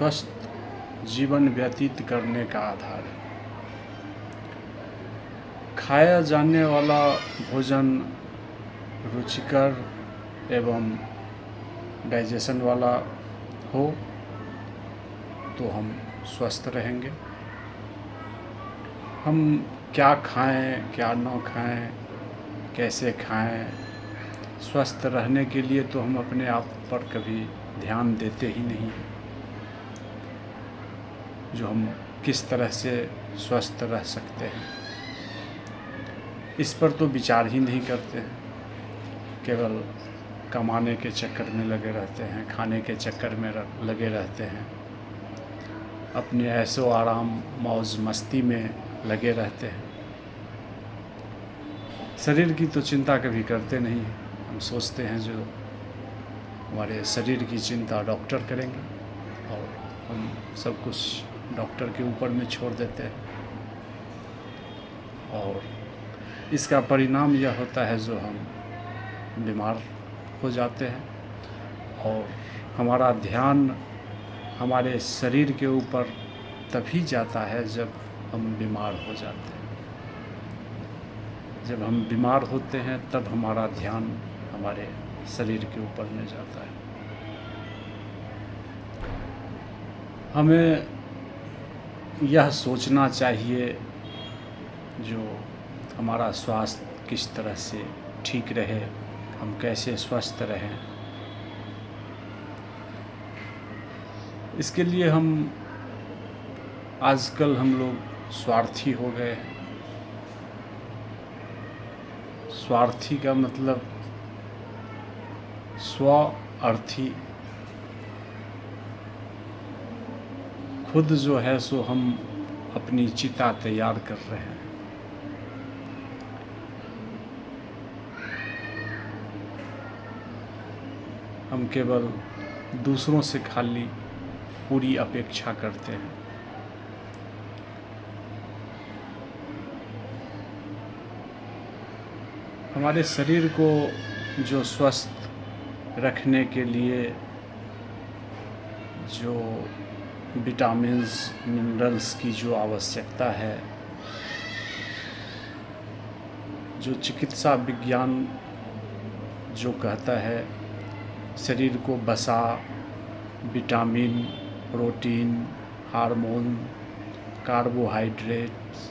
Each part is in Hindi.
स्वस्थ जीवन व्यतीत करने का आधार है। खाया जाने वाला भोजन रुचिकर एवं डाइजेशन वाला हो तो हम स्वस्थ रहेंगे। हम क्या खाएं, क्या न खाएं, कैसे खाएं, स्वस्थ रहने के लिए तो हम अपने आप पर कभी ध्यान देते ही नहीं, जो हम किस तरह से स्वस्थ रह सकते हैं इस पर तो विचार ही नहीं करते हैं। केवल कमाने के चक्कर में लगे रहते हैं, खाने के चक्कर में लगे रहते हैं, अपने ऐशो आराम मौज मस्ती में लगे रहते हैं। शरीर की तो चिंता कभी करते नहीं हैं। हम सोचते हैं जो हमारे शरीर की चिंता डॉक्टर करेंगे और हम सब कुछ डॉक्टर के ऊपर में छोड़ देते हैं, और इसका परिणाम यह होता है जो हम बीमार हो जाते हैं और हमारा ध्यान हमारे शरीर के ऊपर तभी जाता है जब हम बीमार हो जाते हैं। जब हम बीमार होते हैं तब हमारा ध्यान हमारे शरीर के ऊपर में जाता है। हमें यह सोचना चाहिए जो हमारा स्वास्थ्य किस तरह से ठीक रहे, हम कैसे स्वस्थ रहें। इसके लिए आजकल हम लोग स्वार्थी हो गए हैं। स्वार्थी का मतलब स्वार्थी। खुद जो है सो हम अपनी चिता तैयार कर रहे हैं। हम केवल दूसरों से खाली पूरी अपेक्षा करते हैं। हमारे शरीर को जो स्वस्थ रखने के लिए जो विटामिन्स मिनरल्स की जो आवश्यकता है, जो चिकित्सा विज्ञान जो कहता है शरीर को वसा, विटामिन, प्रोटीन, हार्मोन, कार्बोहाइड्रेट्स,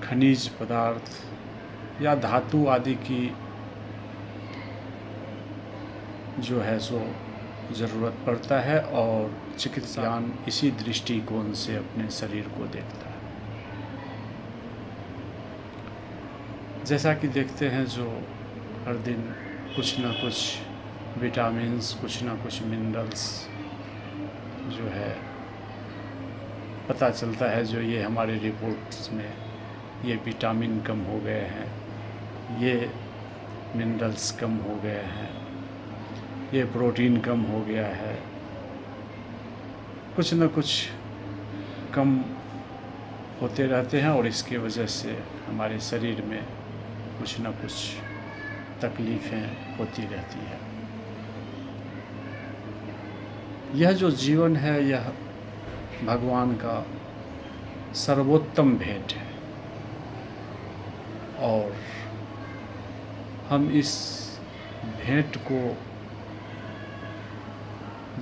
खनिज पदार्थ या धातु आदि की जो है सो ज़रूरत पड़ता है, और चिकित्सा इसी दृष्टिकोण से अपने शरीर को देखता है। जैसा कि देखते हैं जो हर दिन कुछ ना कुछ विटामिन्स, कुछ ना कुछ मिनरल्स जो है पता चलता है, जो ये हमारे रिपोर्ट्स में ये विटामिन कम हो गए हैं, ये मिनरल्स कम हो गए हैं, ये प्रोटीन कम हो गया है, कुछ न कुछ कम होते रहते हैं, और इसके वजह से हमारे शरीर में कुछ न कुछ तकलीफ़ें होती रहती है। यह जो जीवन है यह भगवान का सर्वोत्तम भेंट है, और हम इस भेंट को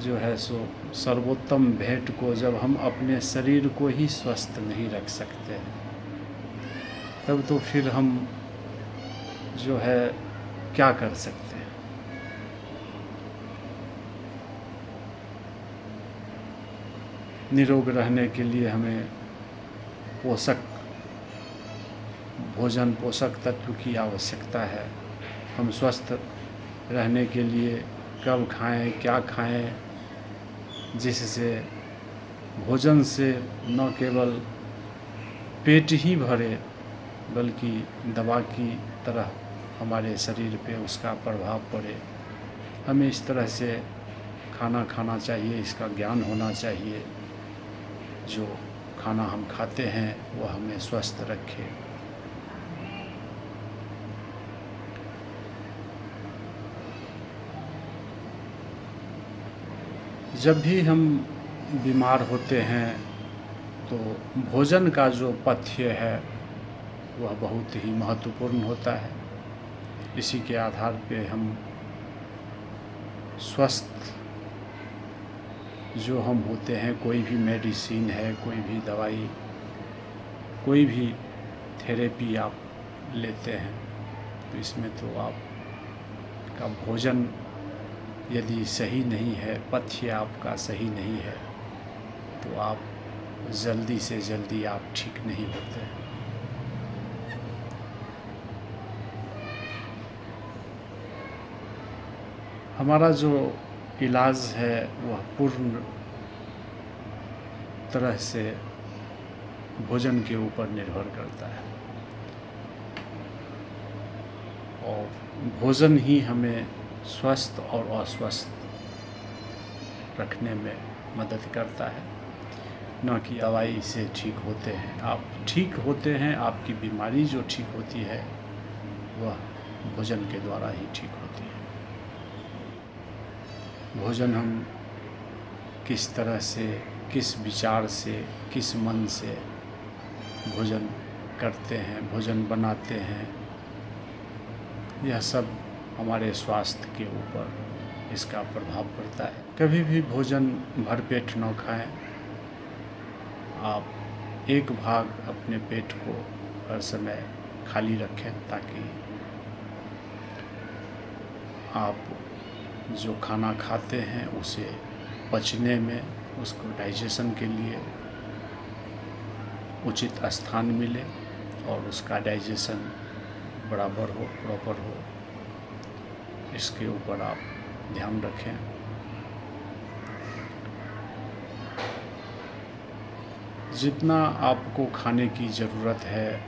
जो है सो सर्वोत्तम भेंट को जब हम अपने शरीर को ही स्वस्थ नहीं रख सकते तब तो फिर हम जो है क्या कर सकते हैं। निरोग रहने के लिए हमें पोषक भोजन, पोषक तत्व की आवश्यकता है। हम स्वस्थ रहने के लिए कब खाएं, क्या खाएं, जिससे भोजन से न केवल पेट ही भरे बल्कि दवा की तरह हमारे शरीर पे उसका प्रभाव पड़े। हमें इस तरह से खाना खाना चाहिए, इसका ज्ञान होना चाहिए। जो खाना हम खाते हैं वह हमें स्वस्थ रखे। जब भी हम बीमार होते हैं तो भोजन का जो पथ्य है वह बहुत ही महत्वपूर्ण होता है। इसी के आधार पे हम स्वस्थ जो हम होते हैं, कोई भी मेडिसिन है, कोई भी दवाई, कोई भी थेरेपी आप लेते हैं तो इसमें तो आपका भोजन यदि सही नहीं है, पथ्य आपका सही नहीं है, तो आप जल्दी से जल्दी आप ठीक नहीं होते। हमारा जो इलाज है वह पूर्ण तरह से भोजन के ऊपर निर्भर करता है और भोजन ही हमें स्वस्थ और अस्वस्थ रखने में मदद करता है, न कि दवाई से ठीक होते हैं। आप ठीक होते हैं, आपकी बीमारी जो ठीक होती है वह भोजन के द्वारा ही ठीक होती है। भोजन हम किस तरह से, किस विचार से, किस मन से भोजन करते हैं, भोजन बनाते हैं, यह सब हमारे स्वास्थ्य के ऊपर इसका प्रभाव पड़ता है। कभी भी भोजन भरपेट न खाएं। आप एक भाग अपने पेट को हर समय खाली रखें ताकि आप जो खाना खाते हैं उसे पचने में, उसको डाइजेशन के लिए उचित स्थान मिले और उसका डाइजेशन बराबर हो, प्रॉपर हो, इसके ऊपर आप ध्यान रखें। जितना आपको खाने की ज़रूरत है,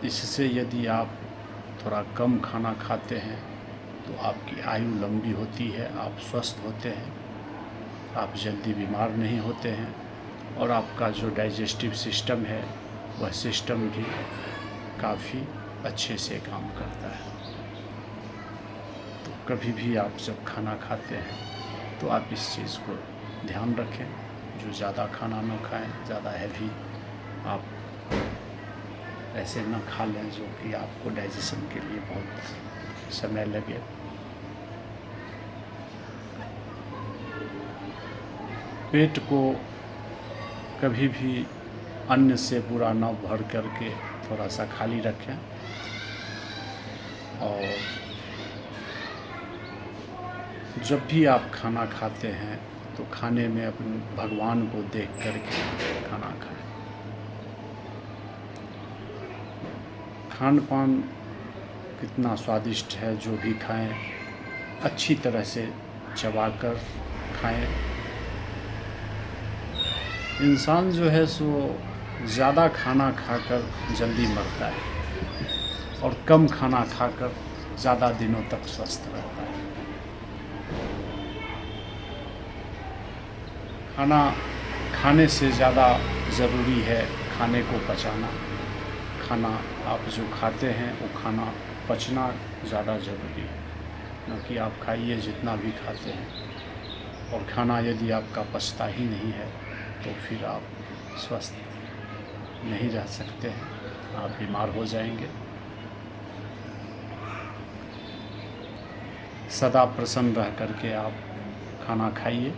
इससे यदि आप थोड़ा कम खाना खाते हैं तो आपकी आयु लंबी होती है, आप स्वस्थ होते हैं, आप जल्दी बीमार नहीं होते हैं और आपका जो डाइजेस्टिव सिस्टम है वह सिस्टम भी काफ़ी अच्छे से काम करता है। तो कभी भी आप जब खाना खाते हैं तो आप इस चीज़ को ध्यान रखें, जो ज़्यादा खाना न खाएं, ज़्यादा हैवी आप ऐसे न खा लें जो कि आपको डाइजेशन के लिए बहुत समय लगे। पेट को कभी भी अन्न से पूरा न भर करके थोड़ा सा खाली रखें और जब भी आप खाना खाते हैं तो खाने में अपने भगवान को देख करके खाना खाएं। खान पान कितना स्वादिष्ट है, जो भी खाएं अच्छी तरह से चबाकर खाएं। इंसान जो है सो ज़्यादा खाना खाकर जल्दी मरता है और कम खाना खाकर ज़्यादा दिनों तक स्वस्थ रहता है। खाना खाने से ज़्यादा ज़रूरी है खाने को पचाना। खाना आप जो खाते हैं वो खाना पचना ज़्यादा ज़रूरी है, न कि आप खाइए जितना भी खाते हैं और खाना यदि आपका पचता ही नहीं है तो फिर आप स्वस्थ नहीं रह सकते हैं, आप बीमार हो जाएंगे। सदा प्रसन्न रह करके आप खाना खाइए।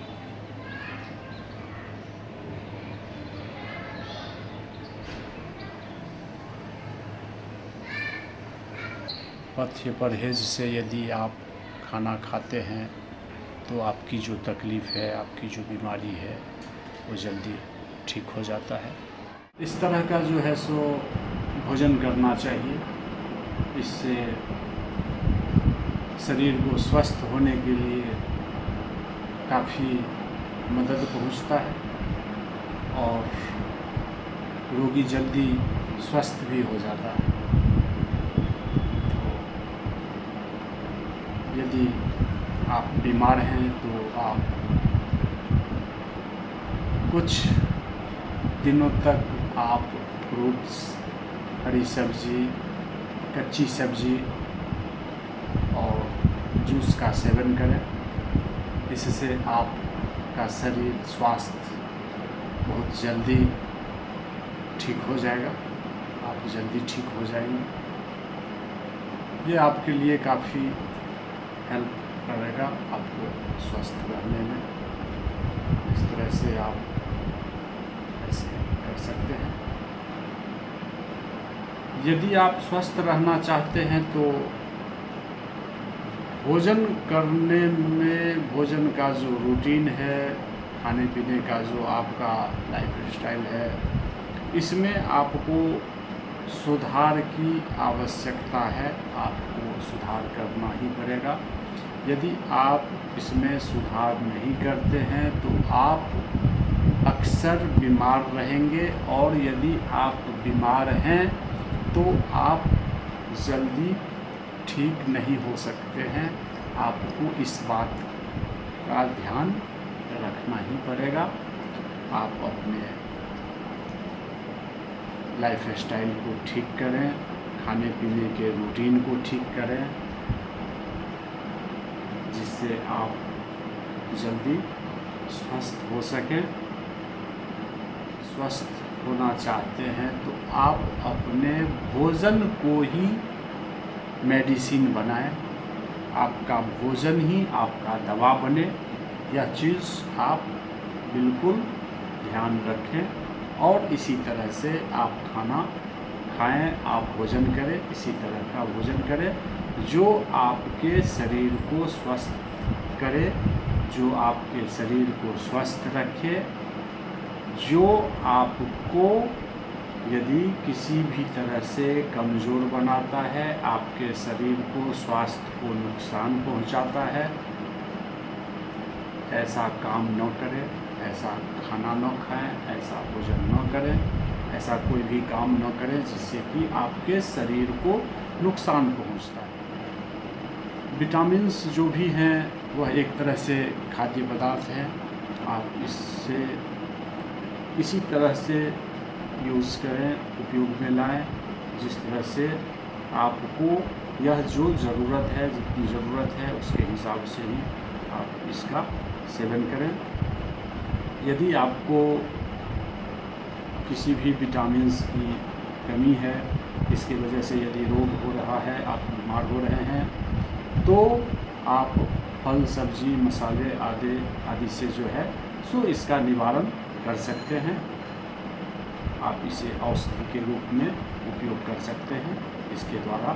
पथ्य परहेज से यदि आप खाना खाते हैं तो आपकी जो तकलीफ़ है, आपकी जो बीमारी है वो जल्दी ठीक हो जाता है। इस तरह का जो है सो भोजन करना चाहिए। इससे शरीर को स्वस्थ होने के लिए काफ़ी मदद पहुंचता है और रोगी जल्दी स्वस्थ भी हो जाता है। यदि आप बीमार हैं तो आप कुछ दिनों तक आप फ्रूट्स, हरी सब्जी, कच्ची सब्जी और जूस का सेवन करें। इससे आप आपका शरीर स्वास्थ्य बहुत जल्दी ठीक हो जाएगा, आप जल्दी ठीक हो जाएंगे। ये आपके लिए काफ़ी हेल्प करेगा आपको स्वस्थ रहने में। इस तरह से आप ऐसे कर सकते हैं। यदि आप स्वस्थ रहना चाहते हैं तो भोजन करने में, भोजन का जो रूटीन है, खाने पीने का जो आपका लाइफ स्टाइल है, इसमें आपको सुधार की आवश्यकता है। आपको सुधार करना ही पड़ेगा। यदि आप इसमें सुधार नहीं करते हैं तो आप अक्सर बीमार रहेंगे, और यदि आप बीमार हैं तो आप जल्दी ठीक नहीं हो सकते हैं। आपको इस बात का ध्यान रखना ही पड़ेगा। आप अपने लाइफ स्टाइल को ठीक करें, खाने पीने के रूटीन को ठीक करें, जिससे आप जल्दी स्वस्थ हो सकें। स्वस्थ होना चाहते हैं तो आप अपने भोजन को ही मेडिसिन बनाएं। आपका भोजन ही आपका दवा बने। यह चीज़ आप बिल्कुल ध्यान रखें, और इसी तरह से आप खाना खाएं, आप भोजन करें, इसी तरह का भोजन करें जो आपके शरीर को स्वस्थ करे, जो आपके शरीर को स्वस्थ रखे, जो आपको यदि किसी भी तरह से कमज़ोर बनाता है, आपके शरीर को, स्वास्थ्य को नुकसान पहुंचाता है, ऐसा काम न करें, ऐसा खाना न खाएं, ऐसा भोजन न करें, ऐसा कोई भी काम न करें जिससे कि आपके शरीर को नुकसान पहुंचता है। विटामिन्स जो भी हैं वह एक तरह से खाद्य पदार्थ हैं। आप इससे इसी तरह से यूज़ करें, उपयोग में लाएं, जिस तरह से आपको यह जो ज़रूरत है, जितनी ज़रूरत है उसके हिसाब से ही आप इसका सेवन करें। यदि आपको किसी भी विटामिन्स की कमी है, इसकी वजह से यदि रोग हो रहा है, आप बीमार हो रहे हैं, तो आप फल, सब्जी, मसाले आदि से जो है सो इसका निवारण कर सकते हैं। आप इसे औषधि के रूप में उपयोग कर सकते हैं। इसके द्वारा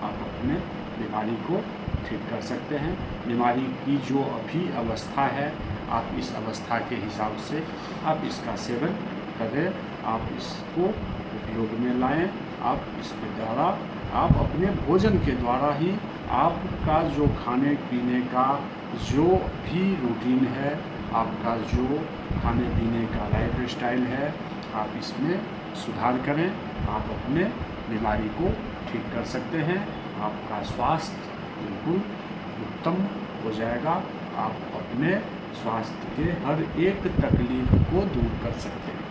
आप अपने बीमारी को ठीक कर सकते हैं। बीमारी की जो अभी अवस्था है, आप इस अवस्था के हिसाब से आप इसका सेवन करें, आप इसको उपयोग में लाएं। आप इसके द्वारा, आप अपने भोजन के द्वारा ही आपका जो खाने पीने का जो भी रूटीन है, आपका जो खाने पीने का लाइफ स्टाइल है, आप इसमें सुधार करें। आप अपने बीमारी को ठीक कर सकते हैं। आपका स्वास्थ्य बिल्कुल उत्तम हो जाएगा। आप अपने स्वास्थ्य के हर एक तकलीफ को दूर कर सकते हैं।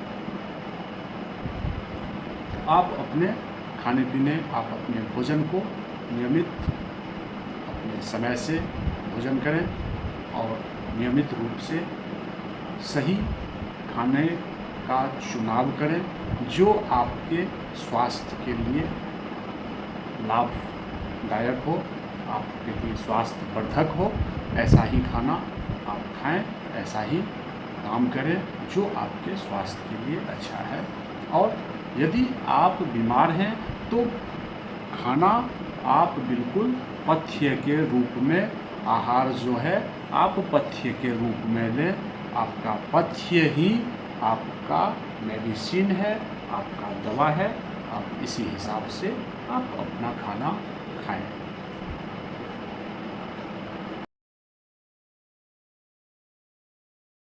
आप अपने खाने पीने, आप अपने भोजन को नियमित अपने समय से भोजन करें, और नियमित रूप से सही खाने का चुनाव करें जो आपके स्वास्थ्य के लिए लाभदायक हो, आपके लिए स्वास्थ्यवर्धक हो। ऐसा ही खाना आप खाएं, ऐसा ही काम करें जो आपके स्वास्थ्य के लिए अच्छा है। और यदि आप बीमार हैं तो खाना आप बिल्कुल पथ्य के रूप में, आहार जो है आप पथ्य के रूप में लें। आपका पथ्य ही आपका मेडिसिन है, आपका दवा है। आप इसी हिसाब से आप अपना खाना खाएं।